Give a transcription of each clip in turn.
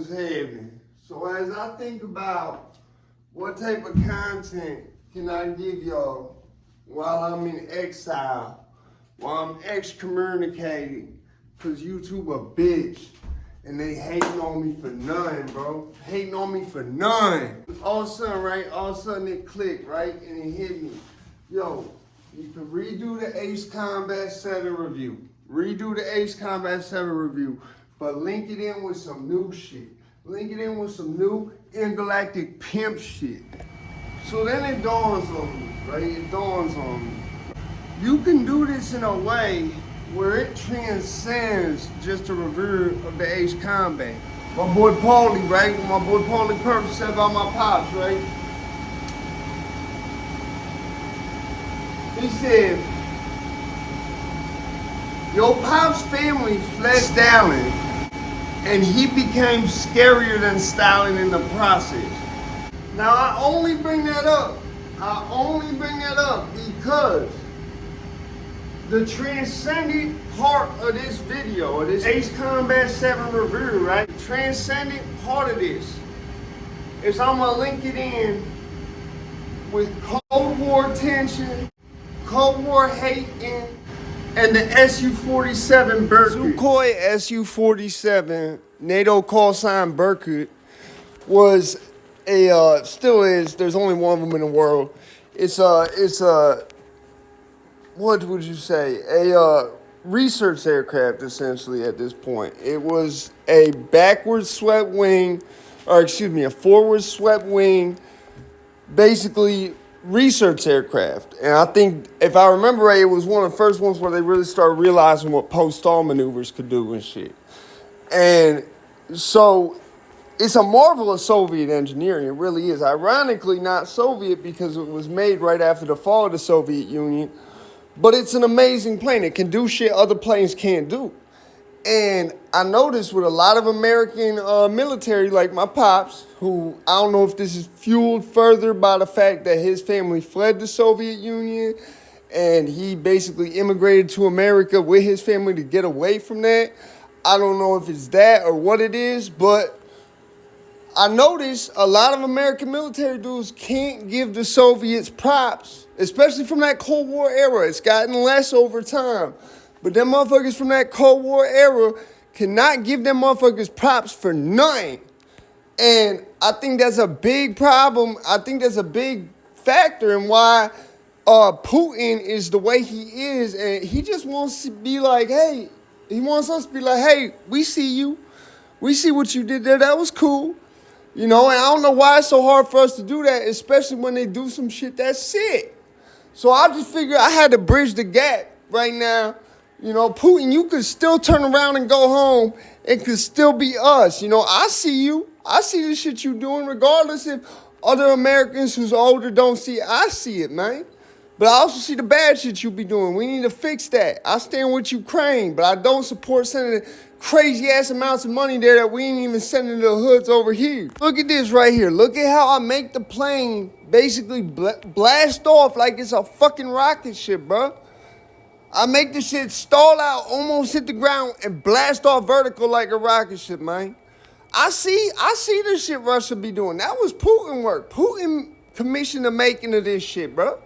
was heavy. So as I think about what type of content can I give y'all while I'm in exile, while I'm excommunicated, cause YouTube a bitch and they hating on me for none, bro. Hating on me for none. All of a sudden, right? All of a sudden it clicked, right? And it hit me. Yo, you can redo the Ace Combat 7 review. Redo the Ace Combat 7 review, but link it in with some new shit. Link it in with some new intergalactic pimp shit. So then it dawns on me, right? It dawns on me. You can do this in a way where it transcends just a review of the Ace Combat. My boy Paulie, right? My boy Paulie Purpose said about my pops, right? He said, your Pop's family fled Stalin, and he became scarier than Stalin in the process. Now, I only bring that up because the transcendent part of this video, of this Ace Combat 7 review, right? The transcendent part of this is I'm gonna link it in with Cold War tension, Cold War hating, and the su-47 Berkut. Sukhoi su-47 NATO call sign Berkut was a still is. There's only one of them in the world. It's a what would you say? A research aircraft essentially at this point. It was a backwards swept wing, or excuse me, a forward swept wing, basically research aircraft. And I think, if I remember right, it was one of the first ones where they really started realizing what post-stall maneuvers could do and shit. And so it's a marvel of Soviet engineering. It really is. Ironically, not Soviet because it was made right after the fall of the Soviet Union. But it's an amazing plane. It can do shit other planes can't do. And I noticed with a lot of American military, like my pops, who I don't know if this is fueled further by the fact that his family fled the Soviet Union and he basically immigrated to America with his family to get away from that. I don't know if it's that or what it is, but I noticed a lot of American military dudes can't give the Soviets props, especially from that Cold War era. It's gotten less over time. But them motherfuckers from that Cold War era cannot give them motherfuckers props for nothing. And I think that's a big problem. I think that's a big factor in why Putin is the way he is. And he just wants to be like, hey, he wants us to be like, hey, we see you. We see what you did there. That was cool. You know, and I don't know why it's so hard for us to do that, especially when they do some shit that's sick. So I just figured I had to bridge the gap right now. You know, Putin, you could still turn around and go home. It could still be us. You know, I see you. I see the shit you doing, regardless if other Americans who's older don't see it. I see it, man. But I also see the bad shit you be doing. We need to fix that. I stand with Ukraine, but I don't support sending crazy ass amounts of money there that we ain't even sending to the hoods over here. Look at this right here. Look at how I make the plane basically blast off like it's a fucking rocket ship, bro. I make the shit stall out, almost hit the ground, and blast off vertical like a rocket ship, man. I see the shit Russia be doing. That was Putin work. Putin commissioned the making of this shit, bro.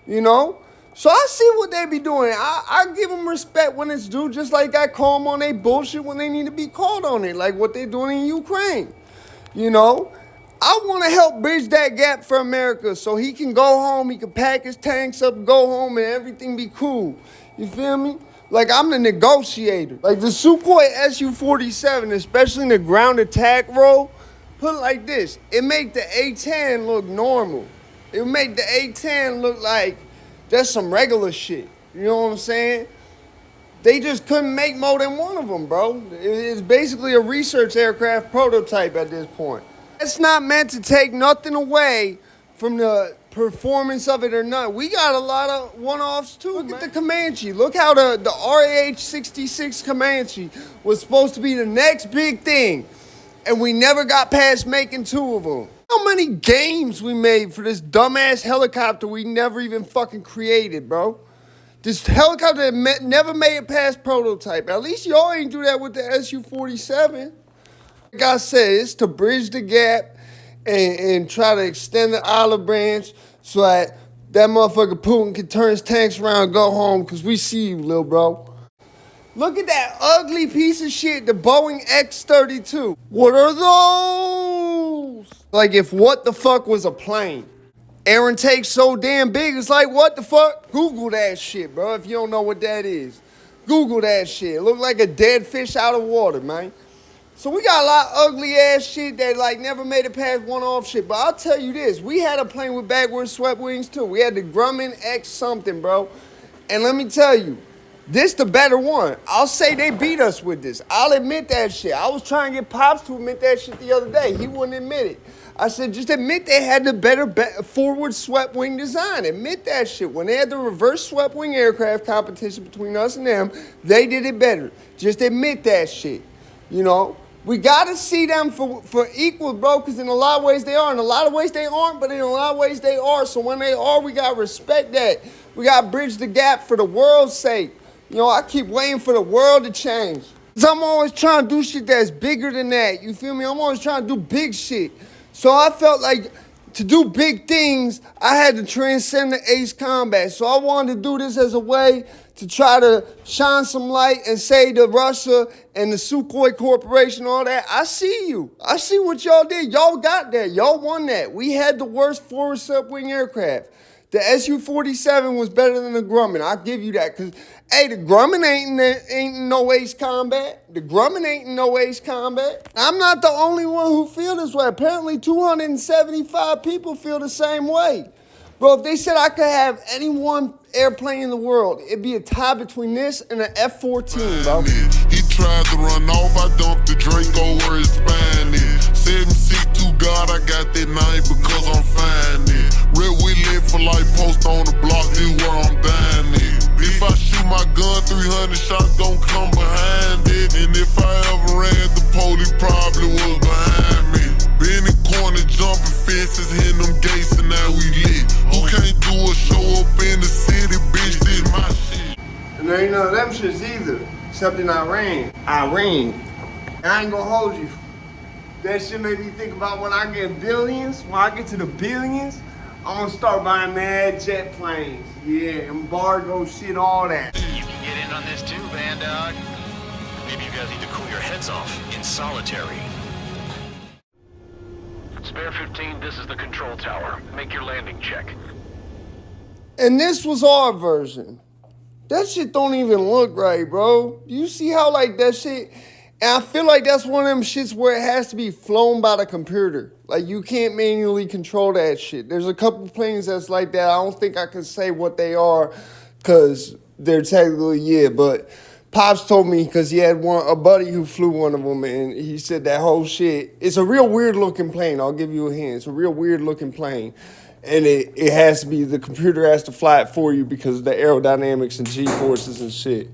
You know? So I see what they be doing. I give them respect when it's due, just like I call them on their bullshit when they need to be called on it, like what they're doing in Ukraine. You know? I want to help bridge that gap for America so he can go home, he can pack his tanks up, go home, and everything be cool. You feel me? Like, I'm the negotiator. Like, the Sukhoi su-47, especially in the ground attack role, put it like this. It make the A-10 look normal. It make the A-10 look like that's some regular shit. You know what I'm saying? They just couldn't make more than one of them, bro. It's basically a research aircraft prototype at this point. It's not meant to take nothing away from the performance of it or not. We got a lot of one-offs too. Look at the Comanche. Look how the RAH-66 Comanche was supposed to be the next big thing. And we never got past making two of them. How many games we made for this dumbass helicopter we never even fucking created, bro? This helicopter never made it past prototype. At least y'all ain't do that with the su-47. Like I said, it's to bridge the gap and try to extend the olive branch so that motherfucker Putin can turn his tanks around and go home, because we see you, little bro. Look at that ugly piece of shit, the Boeing X-32. What are those? Like if what the fuck was a plane. Aaron takes so damn big, it's like, what the fuck? Google that shit, bro, if you don't know what that is. Google that shit. It look like a dead fish out of water, man. So we got a lot of ugly ass shit that like never made it past one-off shit. But I'll tell you this, we had a plane with backwards swept wings too. We had the Grumman X something, bro. And let me tell you, this the better one. I'll say they beat us with this. I'll admit that shit. I was trying to get Pops to admit that shit the other day. He wouldn't admit it. I said, just admit they had the better forward swept wing design. Admit that shit. When they had the reverse swept wing aircraft competition between us and them, they did it better. Just admit that shit. You know? We got to see them for equal, bro, because in a lot of ways they are. In a lot of ways they aren't, but in a lot of ways they are. So when they are, we got to respect that. We got to bridge the gap for the world's sake. You know, I keep waiting for the world to change. Because I'm always trying to do shit that's bigger than that. You feel me? I'm always trying to do big shit. So I felt like to do big things, I had to transcend the ace combat. So I wanted to do this as a way to try to shine some light and say to Russia and the Sukhoi Corporation, all that, I see you. I see what y'all did. Y'all got that. Y'all won that. We had the worst forward swept wing aircraft. The su-47 was better than the Grumman. I'll give you that. Because, hey, the Grumman ain't no ace combat. The Grumman ain't no ace combat. I'm not the only one who feel this way. Apparently 275 people feel the same way. Bro, if they said I could have any one airplane in the world, it'd be a tie between this and an F-14, bro. He tried to run off, I dumped the Draco where his spine is. 762 God, I got that name because I'm fine it. Real we live for life, post on the block, this where I'm dying it. If I shoot my gun, 300 shots gon' come behind it. And if I ever ran, the police probably was behind me. Been in corner, jumping fences, hitting them gates, and now we lit. Who can't do a show up in the city, bitch, this my shit. And there ain't none of them shits either, except in Iran. I ain't gonna hold you. That shit made me think about when I get billions, when I get to the billions, I'm gonna start buying mad jet planes. Yeah, embargo shit, all that. You can get in on this too, Van Dog. Maybe you guys need to cool your heads off in solitary. Spare 15, this is the control tower. Make your landing check. And this was our version. That shit don't even look right, bro. You see how like that shit, and I feel like that's one of them shits where it has to be flown by the computer. Like you can't manually control that shit. There's a couple planes that's like that. I don't think I can say what they are because they're technically, yeah, but Pops told me because he had a buddy who flew one of them, and he said that whole shit. It's a real weird looking plane. I'll give you a hint. It's a real weird looking plane. And it has to be, the computer has to fly it for you because of the aerodynamics and G-forces and shit.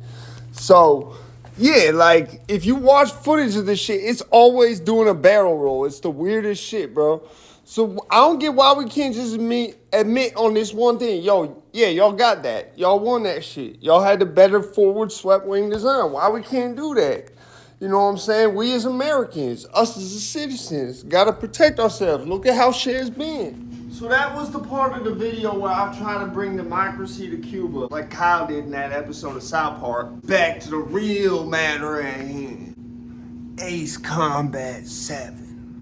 So, yeah, like, if you watch footage of this shit, it's always doing a barrel roll. It's the weirdest shit, bro. So, I don't get why we can't just admit on this one thing. Yo, yeah, y'all got that. Y'all won that shit. Y'all had the better forward swept wing design. Why we can't do that? You know what I'm saying? We as Americans, us as citizens, gotta protect ourselves. Look at how shit has been. So that was the part of the video where I try to bring democracy to Cuba, like Kyle did in that episode of South Park. Back to the real matter at hand. Ace Combat 7.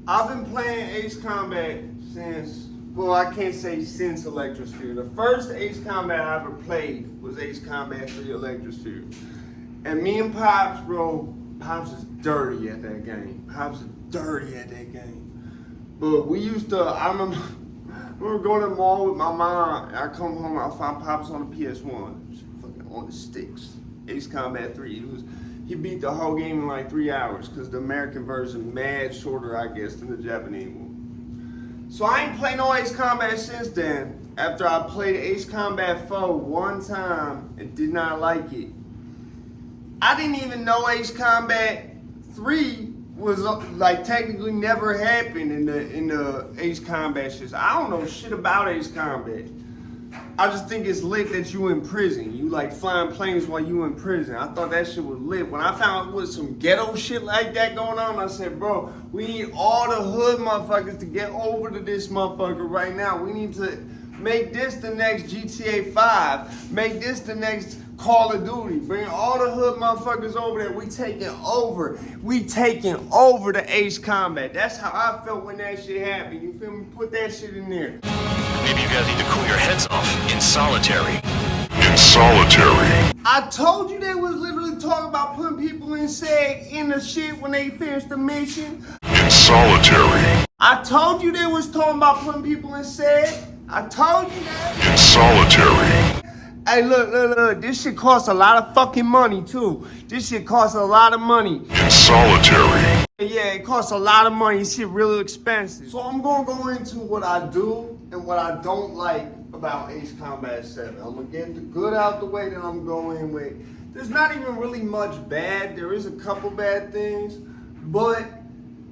I've been playing Ace Combat since, well, I can't say since Electrosphere. The first Ace Combat I ever played was Ace Combat 3 Electrosphere. And me and Pops, bro, Pops is dirty at that game. Pops is dirty at that game. But we used to, I remember going to the mall with my mom. I come home, I find Pops on the PS1. Just fucking on the sticks. Ace Combat 3. He beat the whole game in like 3 hours because the American version mad shorter, I guess, than the Japanese one. So I ain't played no Ace Combat since then. After I played Ace Combat 4 one time and did not like it. I didn't even know Ace Combat 3 was like technically never happened in the Ace Combat shit. I don't know shit about Ace Combat. I just think it's lit that you in prison. You like flying planes while you in prison. I thought that shit was lit. When I found out with some ghetto shit like that going on, I said, bro, we need all the hood motherfuckers to get over to this motherfucker right now. We need to make this the next GTA 5. Make this the next Call of Duty. Bring all the hood motherfuckers over there. We taking over. We taking over the Ace Combat. That's how I felt when that shit happened. You feel me? Put that shit in there. Maybe you guys need to cool your heads off in solitary. In solitary. I told you they was literally talking about putting people in SAG in the shit when they finished the mission. In solitary. I told you they was talking about putting people in SAG. I told you that. In solitary. Hey, look. This shit costs a lot of fucking money, too. This shit costs a lot of money. In solitary. Yeah, it costs a lot of money. This shit really expensive. So I'm gonna go into what I do and what I don't like about Ace Combat 7. I'm gonna get the good out the way, then I'm going with. There's not even really much bad. There is a couple bad things, but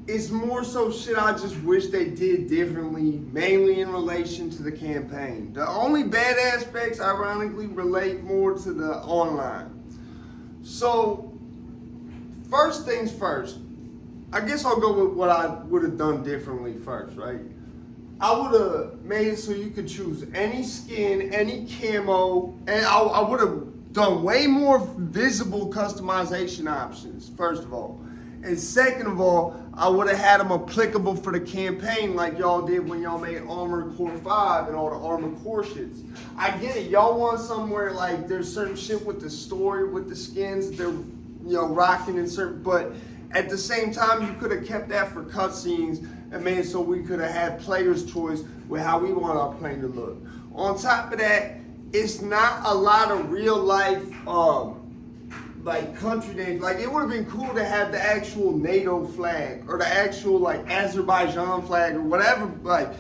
it's more so shit I just wish they did differently, mainly in relation to the campaign. The only bad aspects, ironically, relate more to the online. So, first things first, I guess I'll go with what I would have done differently first, right? I would have made it so you could choose any skin, any camo, and I would have done way more visible customization options, first of all. And second of all, I would have had them applicable for the campaign like y'all did when y'all made Armored Core 5 and all the Armored Core shits. I get it, y'all want somewhere like there's certain shit with the story, with the skins, they're rocking and certain, but at the same time, you could have kept that for cutscenes and made it so we could have had player's choice with how we want our plane to look. On top of that, it's not a lot of real life like country names. Like it would have been cool to have the actual NATO flag or the actual like Azerbaijan flag or whatever. Like,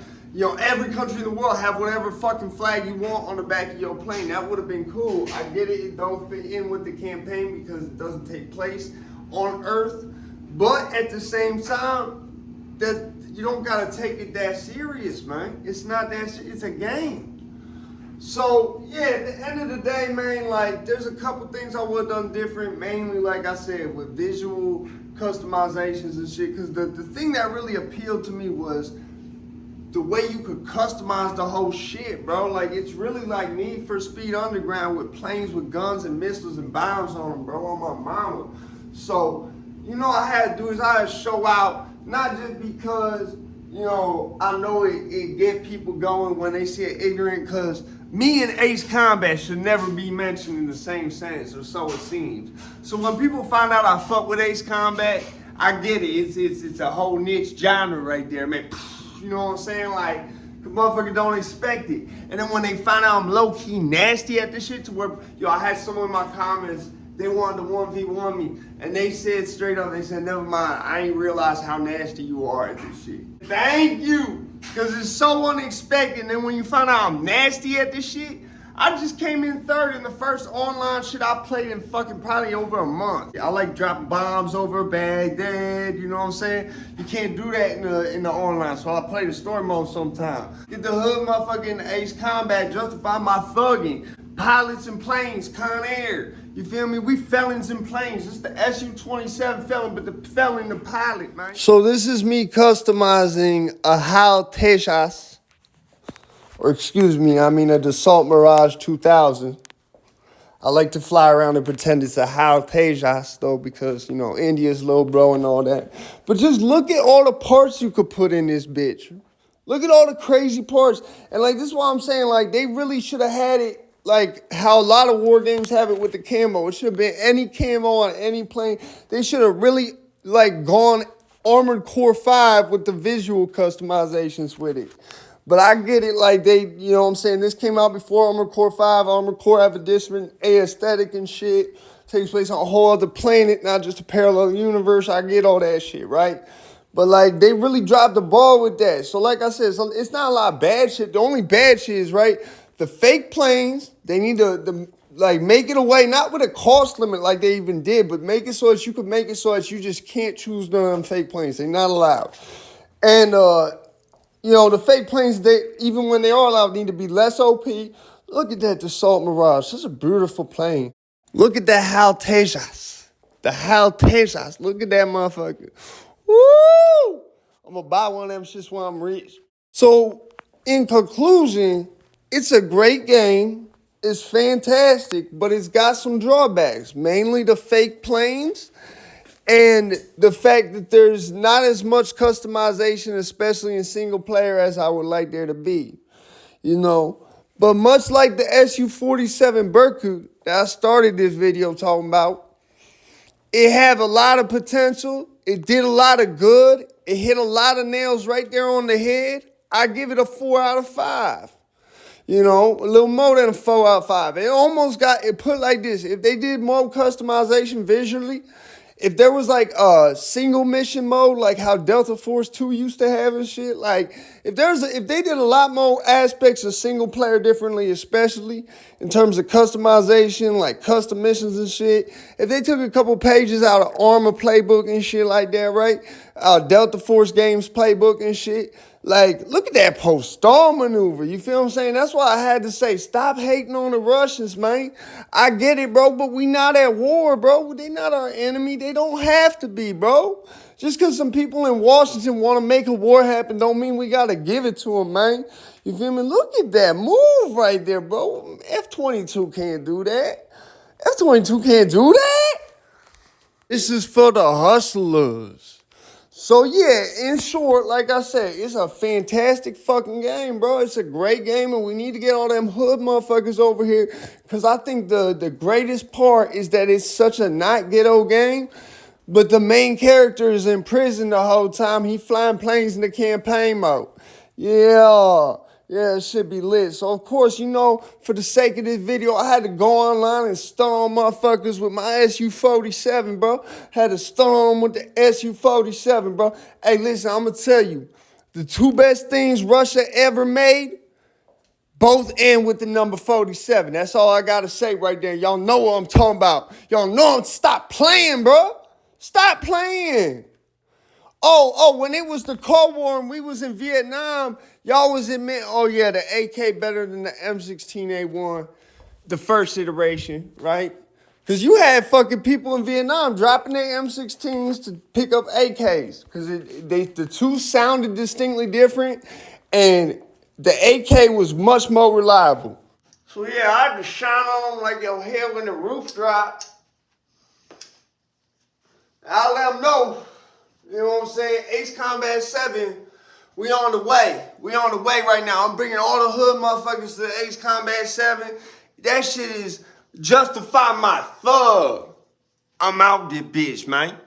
every country in the world have whatever fucking flag you want on the back of your plane. That would have been cool. I get it don't fit in with the campaign because it doesn't take place on Earth. But at the same time, that you don't gotta take it that serious, man. It's not that serious. It's a game. So yeah, at the end of the day, man, like there's a couple things I would have done different. Mainly, like I said, with visual customizations and shit. Because the thing that really appealed to me was the way you could customize the whole shit, bro. Like it's really like Need for Speed Underground with planes with guns and missiles and bombs on them, bro. On my mama. So. I had to do is I had to show out, not just because, I know it get people going when they see it ignorant, because me and Ace Combat should never be mentioned in the same sentence, or so it seems. So when people find out I fuck with Ace Combat, I get it. It's a whole niche genre right there, man. You know what I'm saying? Like, the motherfucker don't expect it. And then when they find out I'm low-key nasty at this shit to where, I had someone in my comments, they wanted to 1v1 me. And they said straight up, they said, never mind, I ain't realized how nasty you are at this shit. Thank you, because it's so unexpected. And then when you find out I'm nasty at this shit, I just came in third in the first online shit I played in fucking probably over a month. I like dropping bombs over Baghdad, you know what I'm saying? You can't do that in the online, so I play the story mode sometimes. Get the hood motherfucking Ace Combat, justify my thugging. Pilots and planes, Con Air. You feel me? We felons in planes. It's the su-47 felon, but the felon, the pilot, man. So this is me customizing a HAL Tejas. Or excuse me, I mean a Dassault Mirage 2000. I like to fly around and pretend it's a HAL Tejas though, because, India's little bro and all that. But just look at all the parts you could put in this bitch. Look at all the crazy parts. And this is why I'm saying, they really should have had it like how a lot of war games have it with the camo. It should have been any camo on any plane. They should have really gone Armored Core 5 with the visual customizations with it. But I get it, this came out before Armored Core 5. Armored Core have a different aesthetic and shit. Takes place on a whole other planet, not just a parallel universe. I get all that shit, right? But they really dropped the ball with that. So like I said, it's not a lot of bad shit. The only bad shit is, right, the fake planes, they need to make it away, not with a cost limit like they even did, but make it so that you could make it so that you just can't choose none of them fake planes. They're not allowed. And, the fake planes, they even when they are allowed, need to be less OP Look at that Dassault Mirage. Such a beautiful plane. Look at that HAL Tejas. The HAL Tejas. Look at that motherfucker. Woo! I'm gonna buy one of them shits when I'm rich. So, in conclusion, it's a great game. It's fantastic, but it's got some drawbacks. Mainly the fake planes and the fact that there's not as much customization, especially in single player, as I would like there to be. You know, but much like the su-47 Berkut that I started this video talking about, it have a lot of potential. It did a lot of good. It hit a lot of nails right there on the head. I give it a 4 out of 5. You know, a little more than a 4 out of 5. It almost got it put like this. If they did more customization visually, if there was like a single mission mode, like how Delta Force 2 used to have and shit, like if they did a lot more aspects of single player differently, especially in terms of customization, like custom missions and shit, if they took a couple pages out of Armor playbook and shit like that, right? Delta Force Games playbook and shit. Like, look at that post-stall maneuver. You feel what I'm saying? That's why I had to say, stop hating on the Russians, man. I get it, bro, but we not at war, bro. They not our enemy. They don't have to be, bro. Just because some people in Washington want to make a war happen don't mean we got to give it to them, man. You feel me? Look at that move right there, bro. F-22 can't do that. F-22 can't do that. This is for the hustlers. So yeah, in short, like I said, it's a fantastic fucking game, bro. It's a great game, and we need to get all them hood motherfuckers over here, because I think the greatest part is that it's such a not ghetto game, but the main character is in prison the whole time. He flying planes in the campaign mode. Yeah, it should be lit. So, of course, you know, for the sake of this video, I had to go online and stun on motherfuckers with my su-47, bro. Had to stun on them with the su-47, bro. Hey, listen, I'm going to tell you, the 2 best things Russia ever made, both end with the number 47. That's all I got to say right there. Y'all know what I'm talking about. Y'all know stop playing, bro. Stop playing. Oh, when it was the Cold War and we was in Vietnam, y'all was admitting, oh yeah, the AK better than the M16A1, the first iteration, right? Because you had fucking people in Vietnam dropping their M16s to pick up AKs. Because the two sounded distinctly different, and the AK was much more reliable. So yeah, I had to shine on them like your hair when the roof dropped. I'll let them know. You know what I'm saying? Ace Combat 7, we on the way. We on the way right now. I'm bringing all the hood motherfuckers to Ace Combat 7. That shit is justify my thug. I'm out this bitch, man.